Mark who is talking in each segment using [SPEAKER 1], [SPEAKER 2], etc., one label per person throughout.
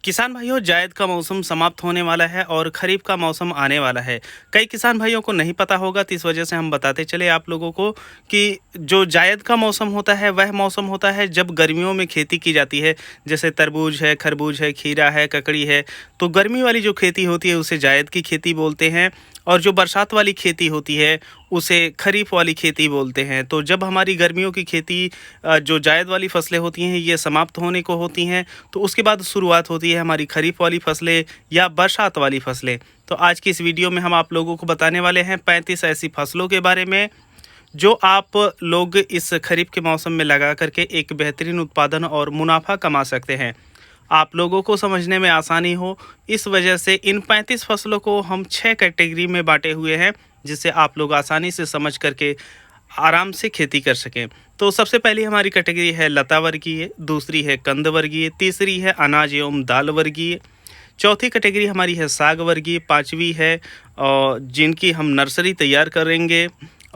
[SPEAKER 1] किसान भाइयों, जायद का मौसम समाप्त होने वाला है और खरीफ का मौसम आने वाला है। कई किसान भाइयों को नहीं पता होगा, तो इस वजह से हम बताते चले आप लोगों को कि जो जायद का मौसम होता है वह मौसम होता है जब गर्मियों में खेती की जाती है। जैसे तरबूज है, खरबूज है, खीरा है, ककड़ी है। तो गर्मी वाली जो खेती होती है उसे जायद की खेती बोलते हैं, और जो बरसात वाली खेती होती है उसे खरीफ वाली खेती बोलते हैं। तो जब हमारी गर्मियों की खेती जो जायद वाली फसलें होती हैं ये समाप्त होने को होती हैं, तो उसके बाद शुरुआत होती है हमारी खरीफ वाली फसलें या बरसात वाली फसलें। तो आज की इस वीडियो में हम आप लोगों को बताने वाले हैं 35 ऐसी फसलों के बारे में जो आप लोग इस खरीफ के मौसम में लगा करके एक बेहतरीन उत्पादन और मुनाफा कमा सकते हैं। आप लोगों को समझने में आसानी हो, इस वजह से इन 35 फसलों को हम 6 कैटेगरी में बांटे हुए हैं, जिससे आप लोग आसानी से समझ करके आराम से खेती कर सकें। तो सबसे पहली हमारी कैटेगरी है लता वर्गीय, दूसरी है कंद वर्गीय, तीसरी है अनाज एवं दाल वर्गीय, चौथी कैटेगरी हमारी है साग वर्गीय, पांचवी है जिनकी हम नर्सरी तैयार करेंगे,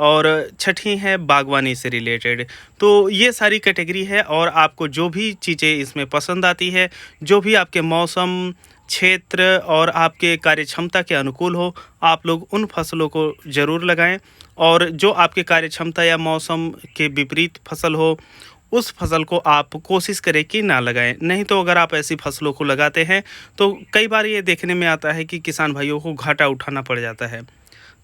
[SPEAKER 1] और छठी है बागवानी से रिलेटेड। तो ये सारी कैटेगरी है, और आपको जो भी चीज़ें इसमें पसंद आती है, जो भी आपके मौसम, क्षेत्र और आपके कार्य क्षमता के अनुकूल हो, आप लोग उन फसलों को ज़रूर लगाएं। और जो आपके कार्य क्षमता या मौसम के विपरीत फसल हो, उस फसल को आप कोशिश करें कि ना लगाएं। नहीं तो अगर आप ऐसी फसलों को लगाते हैं तो कई बार ये देखने में आता है कि किसान भाइयों को घाटा उठाना पड़ जाता है।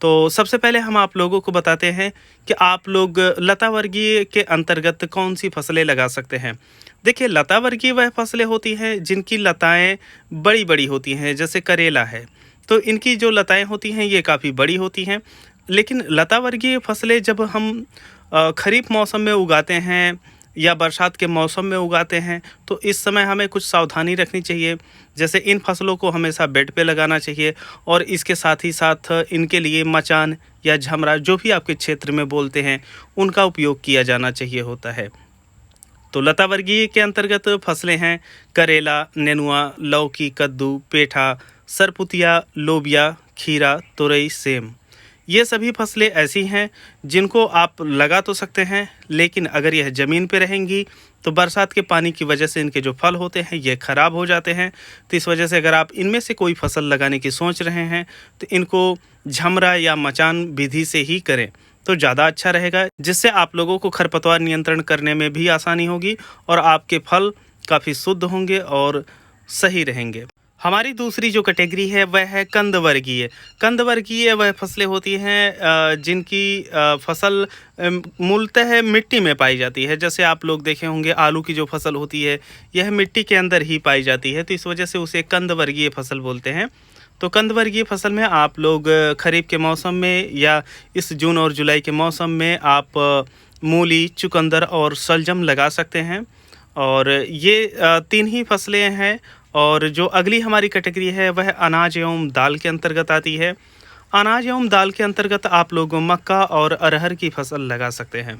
[SPEAKER 1] तो सबसे पहले हम आप लोगों को बताते हैं कि आप लोग लता वर्गीय के अंतर्गत कौन सी फसलें लगा सकते हैं। देखिए, लता वर्गीय वह फसलें होती हैं जिनकी लताएं बड़ी बड़ी होती हैं। जैसे करेला है, तो इनकी जो लताएं होती हैं ये काफ़ी बड़ी होती हैं। लेकिन लता वर्गीय फसलें जब हम खरीफ मौसम में उगाते हैं या बरसात के मौसम में उगाते हैं, तो इस समय हमें कुछ सावधानी रखनी चाहिए। जैसे इन फसलों को हमेशा बेड पे लगाना चाहिए, और इसके साथ ही साथ इनके लिए मचान या झमरा, जो भी आपके क्षेत्र में बोलते हैं, उनका उपयोग किया जाना चाहिए होता है। तो लता वर्गीय के अंतर्गत फसलें हैं करेला, नेनुआ, लौकी, कद्दू, पेठा, सरपुतिया, लोबिया, खीरा, तुरई, सेम। ये सभी फसलें ऐसी हैं जिनको आप लगा तो सकते हैं, लेकिन अगर यह ज़मीन पे रहेंगी तो बरसात के पानी की वजह से इनके जो फल होते हैं ये ख़राब हो जाते हैं। तो इस वजह से अगर आप इनमें से कोई फसल लगाने की सोच रहे हैं तो इनको झमरा या मचान विधि से ही करें तो ज़्यादा अच्छा रहेगा, जिससे आप लोगों को खरपतवार नियंत्रण करने में भी आसानी होगी और आपके फल काफ़ी शुद्ध होंगे और सही रहेंगे। हमारी दूसरी जो कैटेगरी है वह है कंद वर्गीय। कंद वर्गीय वह फसलें होती हैं जिनकी फसल मूलतः मिट्टी में पाई जाती है। जैसे आप लोग देखे होंगे आलू की जो फसल होती है यह मिट्टी के अंदर ही पाई जाती है, तो इस वजह से उसे कंद वर्गीय फसल बोलते हैं। तो कंद वर्गीय फसल में आप लोग खरीफ के मौसम में या इस जून और जुलाई के मौसम में आप मूली, चुकंदर और सलजम लगा सकते हैं। और ये तीन ही फसलें हैं। और जो अगली हमारी कैटेगरी है वह अनाज एवं दाल के अंतर्गत आती है। अनाज एवं दाल के अंतर्गत आप लोग मक्का और अरहर की फसल लगा सकते हैं।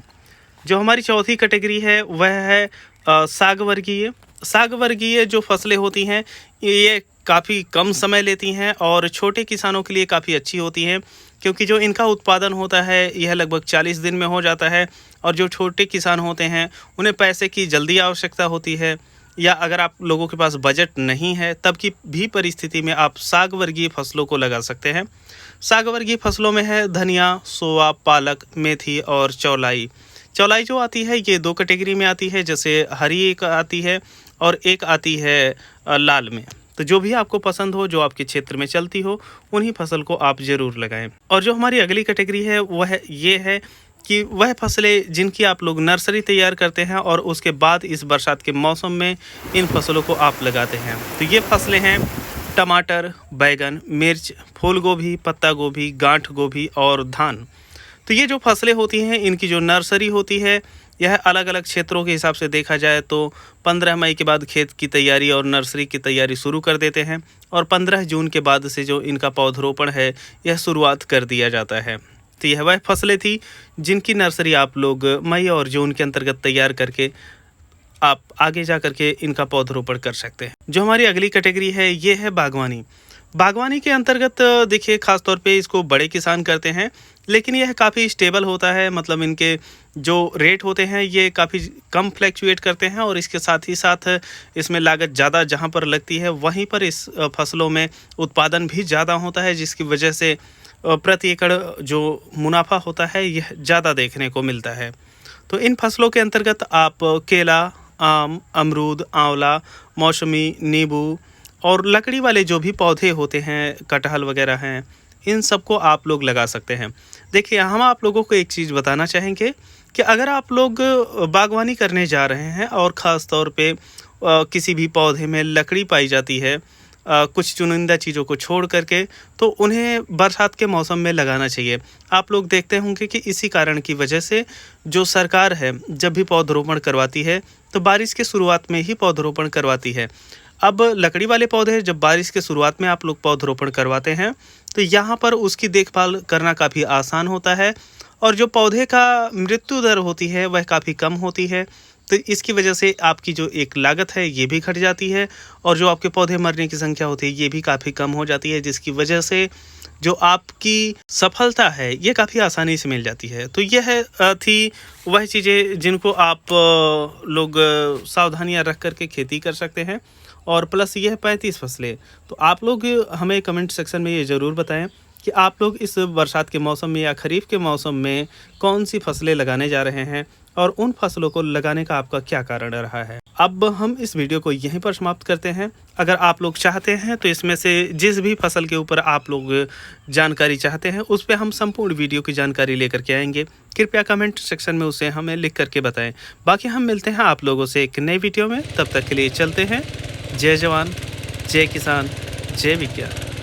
[SPEAKER 1] जो हमारी चौथी कैटेगरी है वह है साग वर्गीय। साग वर्गीय जो फसलें होती हैं ये काफ़ी कम समय लेती हैं और छोटे किसानों के लिए काफ़ी अच्छी होती हैं, क्योंकि जो इनका उत्पादन होता है यह लगभग 40 दिन में हो जाता है। और जो छोटे किसान होते हैं उन्हें पैसे की जल्दी आवश्यकता होती है, या अगर आप लोगों के पास बजट नहीं है तब की भी परिस्थिति में आप साग वर्गीय फसलों को लगा सकते हैं। साग वर्गीय फसलों में है धनिया, सोआ, पालक, मेथी और चौलाई। चौलाई जो आती है ये दो कैटेगरी में आती है, जैसे हरी एक आती है और एक आती है लाल में। तो जो भी आपको पसंद हो, जो आपके क्षेत्र में चलती हो, उन्हीं फसल को आप ज़रूर लगाएं। और जो हमारी अगली कैटेगरी है वह ये है कि वह फसलें जिनकी आप लोग नर्सरी तैयार करते हैं और उसके बाद इस बरसात के मौसम में इन फसलों को आप लगाते हैं। तो ये फसलें हैं टमाटर, बैगन, मिर्च, फूल गोभी, पत्ता गोभी, गांठ गोभी और धान। तो ये जो फसलें होती हैं इनकी जो नर्सरी होती है यह अलग अलग क्षेत्रों के हिसाब से देखा जाए तो 15 मई के बाद खेत की तैयारी और नर्सरी की तैयारी शुरू कर देते हैं, और 15 जून के बाद से जो इनका पौधरोपण है यह शुरुआत कर दिया जाता है। तो यह वह फसलें थी जिनकी नर्सरी आप लोग मई और जून के अंतर्गत तैयार करके आप आगे जा करके इनका पौधरोपण कर सकते हैं। जो हमारी अगली कैटेगरी है ये है बागवानी। बागवानी के अंतर्गत देखिए खास तौर पे इसको बड़े किसान करते हैं, लेकिन यह काफ़ी स्टेबल होता है, मतलब इनके जो रेट होते हैं ये काफ़ी कम फ्लैक्चुएट करते हैं और इसके साथ ही साथ इसमें लागत ज़्यादा जहाँ पर लगती है वहीं पर इस फसलों में उत्पादन भी ज़्यादा होता है, जिसकी वजह से प्रति एकड़ जो मुनाफा होता है यह ज़्यादा देखने को मिलता है। तो इन फसलों के अंतर्गत आप केला, आम, अमरूद, आंवला, मौसमी, नींबू और लकड़ी वाले जो भी पौधे होते हैं, कटहल वगैरह हैं, इन सबको आप लोग लगा सकते हैं। देखिए, हम आप लोगों को एक चीज़ बताना चाहेंगे कि अगर आप लोग बागवानी करने जा रहे हैं और ख़ास तौर पे किसी भी पौधे में लकड़ी पाई जाती है, कुछ चुनिंदा चीज़ों को छोड़ करके, तो उन्हें बरसात के मौसम में लगाना चाहिए। आप लोग देखते होंगे कि इसी कारण की वजह से जो सरकार है जब भी पौधरोपण करवाती है तो बारिश के शुरुआत में ही पौधरोपण करवाती है। अब लकड़ी वाले पौधे जब बारिश के शुरुआत में आप लोग पौधरोपण करवाते हैं तो यहाँ पर उसकी देखभाल करना काफ़ी आसान होता है और जो पौधे का मृत्यु दर होती है वह काफ़ी कम होती है। तो इसकी वजह से आपकी जो एक लागत है ये भी घट जाती है और जो आपके पौधे मरने की संख्या होती है ये भी काफ़ी कम हो जाती है, जिसकी वजह से जो आपकी सफलता है ये काफ़ी आसानी से मिल जाती है। तो यह थी वह चीज़ें जिनको आप लोग सावधानियां रख करके खेती कर सकते हैं। और प्लस यह 35 फसलें, तो आप लोग हमें कमेंट सेक्शन में ये ज़रूर बताएं कि आप लोग इस बरसात के मौसम में या खरीफ के मौसम में कौन सी फसलें लगाने जा रहे हैं और उन फसलों को लगाने का आपका क्या कारण रहा है। अब हम इस वीडियो को यहीं पर समाप्त करते हैं। अगर आप लोग चाहते हैं तो इसमें से जिस भी फसल के ऊपर आप लोग जानकारी चाहते हैं उस पर हम संपूर्ण वीडियो की जानकारी लेकर के आएंगे। कृपया कमेंट सेक्शन में उसे हमें लिख करके बताएं। बाकी हम मिलते हैं आप लोगों से एक नई वीडियो में, तब तक के लिए चलते हैं। जय जवान, जय किसान, जय विज्ञान।